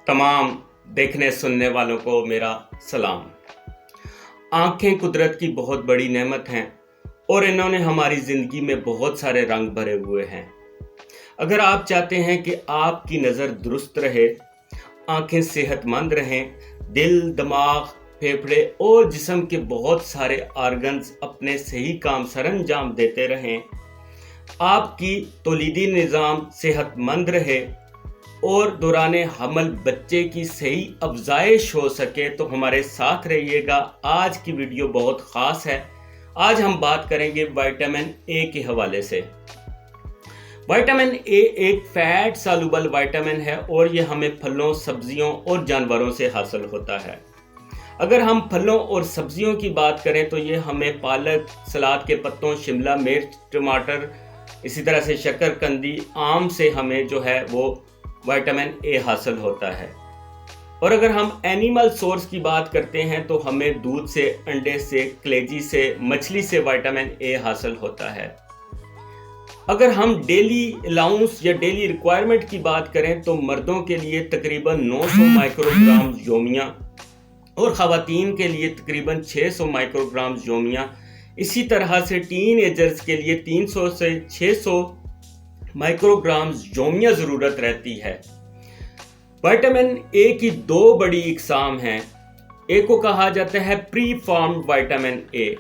तमाम देखने सुनने वालों को मेरा सलाम। आँखें कुदरत की बहुत बड़ी नेमत हैं और इन्होंने हमारी ज़िंदगी में बहुत सारे रंग भरे हुए हैं। अगर आप चाहते हैं कि आपकी नज़र दुरुस्त रहे, आँखें सेहतमंद रहें, दिल, दिमाग, फेफड़े और जिस्म के बहुत सारे आर्गन्स अपने सही काम सरअंजाम देते रहें, आपकी तौलीदी निज़ाम सेहतमंद रहे और दौरान हमल बच्चे की सही अफजाइश हो सके, तो हमारे साथ रहिएगा। आज की वीडियो बहुत ख़ास है। आज हम बात करेंगे विटामिन ए के हवाले से। विटामिन ए एक फैट सालुबल विटामिन है और ये हमें फलों, सब्जियों और जानवरों से हासिल होता है। अगर हम फलों और सब्जियों की बात करें तो ये हमें पालक, सलाद के पत्तों, शिमला मिर्च, टमाटर, इसी तरह से शकरकंदी, आम से हमें जो है वो विटामिन ए हासिल होता है। और अगर हम एनिमल सोर्स की बात करते हैं तो हमें दूध से, अंडे से, कलेजी से, मछली से विटामिन ए हासिल होता है। अगर हम डेली अलाउंस या डेली रिक्वायरमेंट की बात करें तो मर्दों के लिए तकरीबन 900 माइक्रोग्राम योमिया और ख़वातीन के लिए तकरीबन 600 माइक्रोग्राम योमिया, इसी तरह से टीन एजर्स के लिए 300 से 600 माइक्रोग्राम योमिया ज़रूरत रहती है। विटामिन ए की दो बड़ी इकसाम हैं। एक को कहा जाता है pre formed vitamin A.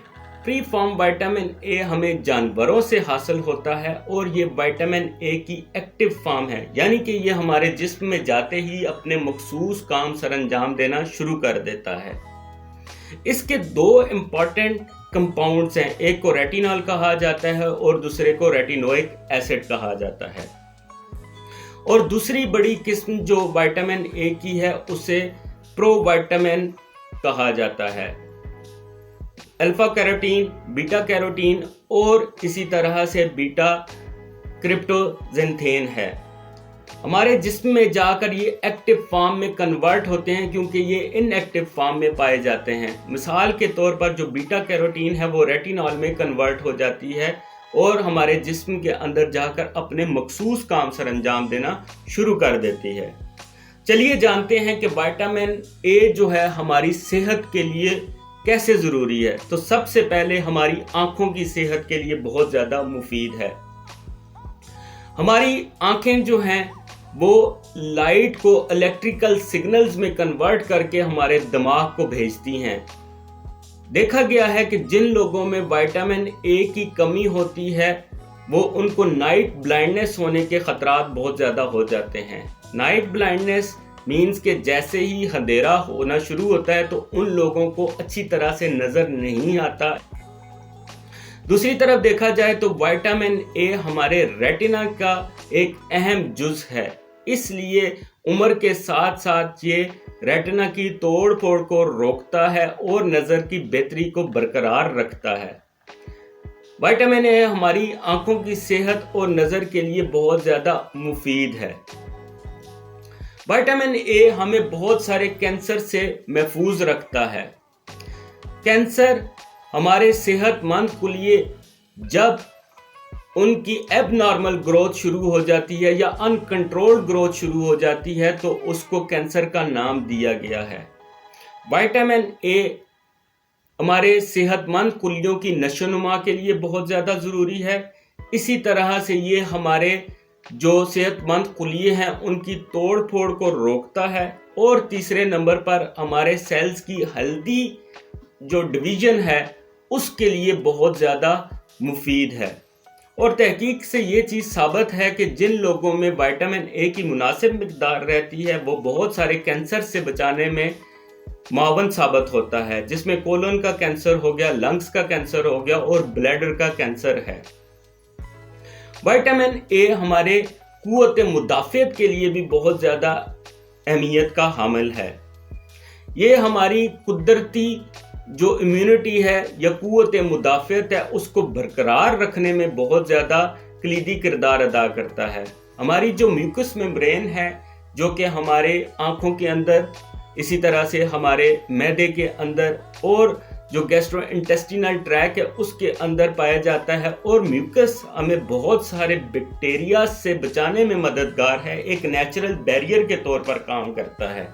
Pre form vitamin A हमें जानवरों से हासिल होता है और ये विटामिन ए की एक्टिव फॉर्म है, यानी कि ये हमारे जिस्म में जाते ही अपने मखसूस काम सरअंजाम देना शुरू कर देता है। इसके दो इम्पॉर्टेंट कंपाउंड्स हैं, एक को रेटिनॉल कहा जाता है और दूसरे को रेटिनोइक एसिड कहा जाता है। और दूसरी बड़ी किस्म जो विटामिन ए की है उसे प्रोविटामिन कहा जाता है। अल्फा कैरोटीन, बीटा कैरोटीन और इसी तरह से बीटा क्रिप्टोजेंथेन है। हमारे जिस्म में जाकर ये एक्टिव फॉर्म में कन्वर्ट होते हैं क्योंकि ये इनएक्टिव फॉर्म में पाए जाते हैं। मिसाल के तौर पर जो बीटा कैरोटीन है वो रेटिनॉल में कन्वर्ट हो जाती है और हमारे जिस्म के अंदर जाकर अपने मखसूस काम सरअंजाम देना शुरू कर देती है। चलिए जानते हैं कि विटामिन ए जो है हमारी सेहत के लिए कैसे ज़रूरी है। तो सबसे पहले हमारी आँखों की सेहत के लिए बहुत ज़्यादा मुफीद है। हमारी आँखें जो हैं वो लाइट को इलेक्ट्रिकल सिग्नल्स में कन्वर्ट करके हमारे दिमाग को भेजती हैं। देखा गया है कि जिन लोगों में विटामिन ए की कमी होती है वो उनको नाइट ब्लाइंडनेस होने के खतरात बहुत ज़्यादा हो जाते हैं। नाइट ब्लाइंडनेस मीन्स कि जैसे ही अंधेरा होना शुरू होता है तो उन लोगों को अच्छी तरह से नज़र नहीं आता। दूसरी तरफ देखा जाए तो विटामिन ए हमारे रेटिना का एक अहम जुज़ है, इसलिए उम्र के साथ साथ ये रेटिना की तोड़ फोड़ को रोकता है और नज़र की बेहतरी को बरकरार रखता है। विटामिन ए हमारी आंखों की सेहत और नज़र के लिए बहुत ज़्यादा मुफीद है। विटामिन ए हमें बहुत सारे कैंसर से महफूज रखता है। कैंसर हमारे सेहतमंद कुलिये जब उनकी एबनॉर्मल ग्रोथ शुरू हो जाती है या अनकंट्रोल्ड ग्रोथ शुरू हो जाती है तो उसको कैंसर का नाम दिया गया है। विटामिन ए हमारे सेहतमंद कुलियों की नशोनुमा के लिए बहुत ज़्यादा ज़रूरी है। इसी तरह से ये हमारे जो सेहतमंद कुलिये हैं उनकी तोड़ फोड़ को रोकता है। और तीसरे नंबर पर हमारे सेल्स की हेल्दी जो डिवीज़न है उसके लिए बहुत ज़्यादा मुफीद है। और तहकीक से ये चीज़ साबित है कि जिन लोगों में विटामिन ए की मुनासिब मिकदार रहती है वो बहुत सारे कैंसर से बचाने में मावन साबित होता है, जिसमें कोलन का कैंसर हो गया, लंग्स का कैंसर हो गया और ब्लैडर का कैंसर है। विटामिन ए हमारे कुव्वत मुदाफ़ियत के लिए भी बहुत ज़्यादा अहमियत का हामिल है। ये हमारी कुदरती जो इम्यूनिटी है या कुव्वत मुदाफ़ियत है उसको बरकरार रखने में बहुत ज़्यादा कलीदी किरदार अदा करता है। हमारी जो म्यूकस मेम्ब्रेन है जो कि हमारे आँखों के अंदर, इसी तरह से हमारे मैदे के अंदर और جو گیسٹرو انٹسٹینل ٹریک ہے اس کے اندر پایا جاتا ہے، اور میوکس ہمیں بہت سارے بیکٹیریا سے بچانے میں مددگار ہے، ایک نیچرل بیریئر کے طور پر کام کرتا ہے۔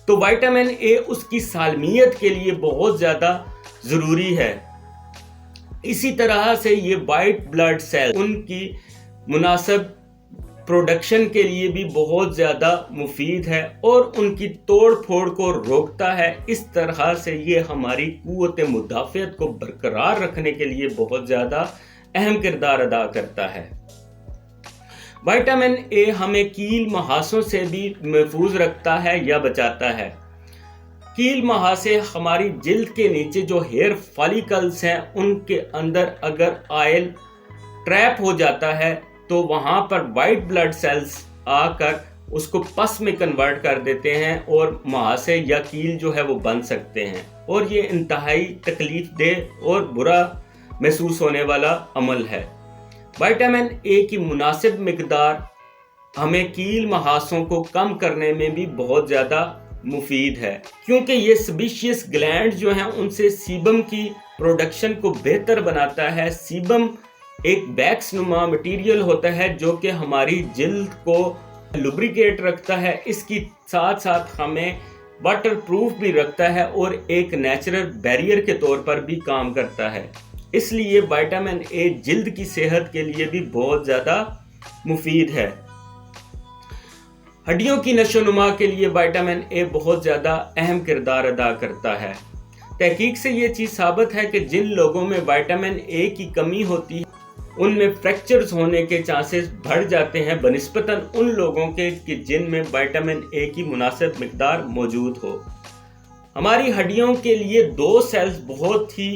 تو وائٹامن اے اس کی سالمیت کے لیے بہت زیادہ ضروری ہے۔ اسی طرح سے یہ وائٹ بلڈ سیل ان کی مناسب پروڈکشن کے لیے بھی بہت زیادہ مفید ہے اور ان کی توڑ پھوڑ کو روکتا ہے۔ اس طرح سے یہ ہماری قوت مدافعت کو برقرار رکھنے کے لیے بہت زیادہ اہم کردار ادا کرتا ہے۔ وائٹامن اے ہمیں کیل مہاسوں سے بھی محفوظ رکھتا ہے یا بچاتا ہے۔ کیل مہاسے ہماری جلد کے نیچے جو ہیئر فالیکلز ہیں ان کے اندر اگر آئل ٹریپ ہو جاتا ہے تو وہاں پر وائٹ بلڈ سیلز آ کر اس کو پس میں کنورٹ کر دیتے ہیں اور مہاسے یا کیل جو ہے وہ بن سکتے ہیں، اور یہ انتہائی تکلیف دہ اور برا محسوس ہونے والا عمل ہے۔ وائٹامن اے کی مناسب مقدار ہمیں کیل مہاسوں کو کم کرنے میں بھی بہت زیادہ مفید ہے، کیونکہ یہ سیبیشیس گلینڈ جو ہیں ان سے سیبم کی پروڈکشن کو بہتر بناتا ہے۔ سیبم ایک ویکس نما مٹیریل ہوتا ہے جو کہ ہماری جلد کو لوبریکیٹ رکھتا ہے، اس کی ساتھ ساتھ ہمیں واٹر پروف بھی رکھتا ہے اور ایک نیچرل بیریئر کے طور پر بھی کام کرتا ہے۔ اس لیے وائٹامن اے جلد کی صحت کے لیے بھی بہت زیادہ مفید ہے۔ ہڈیوں کی نشو و نما کے لیے وائٹامن اے بہت زیادہ اہم کردار ادا کرتا ہے۔ تحقیق سے یہ چیز ثابت ہے کہ جن لوگوں میں وائٹامن اے کی کمی ہوتی ہے ان میں فریکچرز ہونے کے چانسز بڑھ جاتے ہیں بنسبتاً ان لوگوں کے کہ جن میں وائٹامن اے کی مناسب مقدار موجود ہو۔ ہماری ہڈیوں کے لیے دو سیلز بہت ہی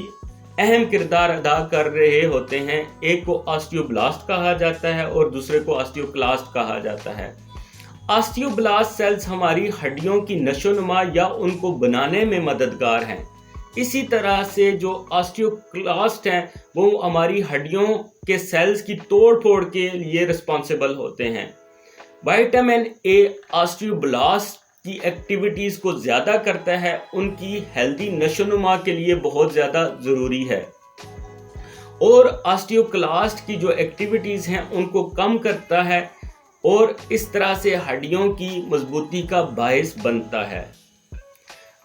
اہم کردار ادا کر رہے ہوتے ہیں، ایک کو آسٹیوبلاسٹ کہا جاتا ہے اور دوسرے کو آسٹیوکلاسٹ کہا جاتا ہے۔ آسٹیوبلاسٹ سیلز ہماری ہڈیوں کی نشو و نما یا ان کو بنانے میں مددگار ہیں۔ اسی طرح سے جو آسٹیوکلاسٹ ہیں وہ ہماری ہڈیوں کے سیلز کی توڑ پھوڑ کے لیے رسپانسیبل ہوتے ہیں۔ وائٹامن اے آسٹیوبلاسٹ کی ایکٹیویٹیز کو زیادہ کرتا ہے، ان کی ہیلدی نشو و نما کے لیے بہت زیادہ ضروری ہے، اور آسٹیوکلاسٹ کی جو ایکٹیویٹیز ہیں ان کو کم کرتا ہے اور اس طرح سے ہڈیوں کی مضبوطی کا باعث بنتا ہے۔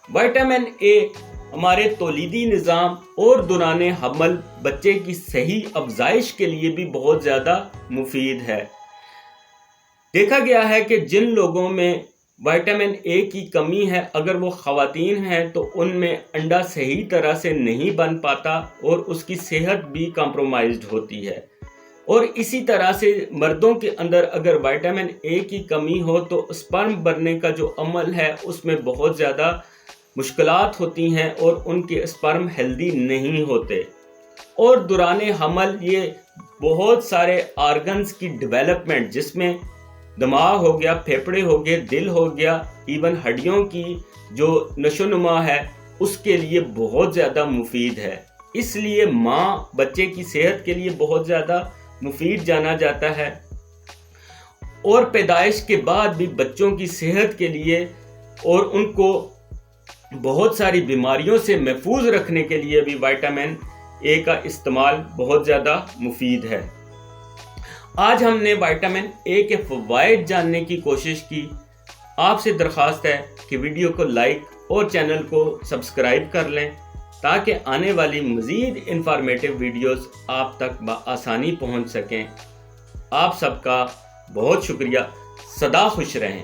وائٹامن اے ہمارے تولیدی نظام اور دوران حمل بچے کی صحیح افزائش کے لیے بھی بہت زیادہ مفید ہے۔ دیکھا گیا ہے کہ جن لوگوں میں وائٹامن اے کی کمی ہے، اگر وہ خواتین ہیں تو ان میں انڈا صحیح طرح سے نہیں بن پاتا اور اس کی صحت بھی کمپرومائزڈ ہوتی ہے، اور اسی طرح سے مردوں کے اندر اگر وائٹامن اے کی کمی ہو تو اسپرم بننے کا جو عمل ہے اس میں بہت زیادہ مشکلات ہوتی ہیں اور ان کے اسپرم ہیلدی نہیں ہوتے، اور دوران حمل یہ بہت سارے آرگنز کی ڈیولپمنٹ جس میں دماغ ہو گیا، پھیپھڑے ہو گئے، دل ہو گیا، ایون ہڈیوں کی جو نشو و نما ہے اس کے لیے بہت زیادہ مفید ہے۔ اس لیے ماں بچے کی صحت کے لیے بہت زیادہ مفید جانا جاتا ہے، اور پیدائش کے بعد بھی بچوں کی صحت کے لیے اور ان کو بہت ساری بیماریوں سے محفوظ رکھنے کے لیے بھی وائٹامن اے کا استعمال بہت زیادہ مفید ہے۔ آج ہم نے وائٹامن اے کے فوائد جاننے کی کوشش کی۔ آپ سے درخواست ہے کہ ویڈیو کو لائک اور چینل کو سبسکرائب کر لیں تاکہ آنے والی مزید انفارمیٹیو ویڈیوز آپ تک بآسانی پہنچ سکیں۔ آپ سب کا بہت شکریہ۔ سدا خوش رہیں۔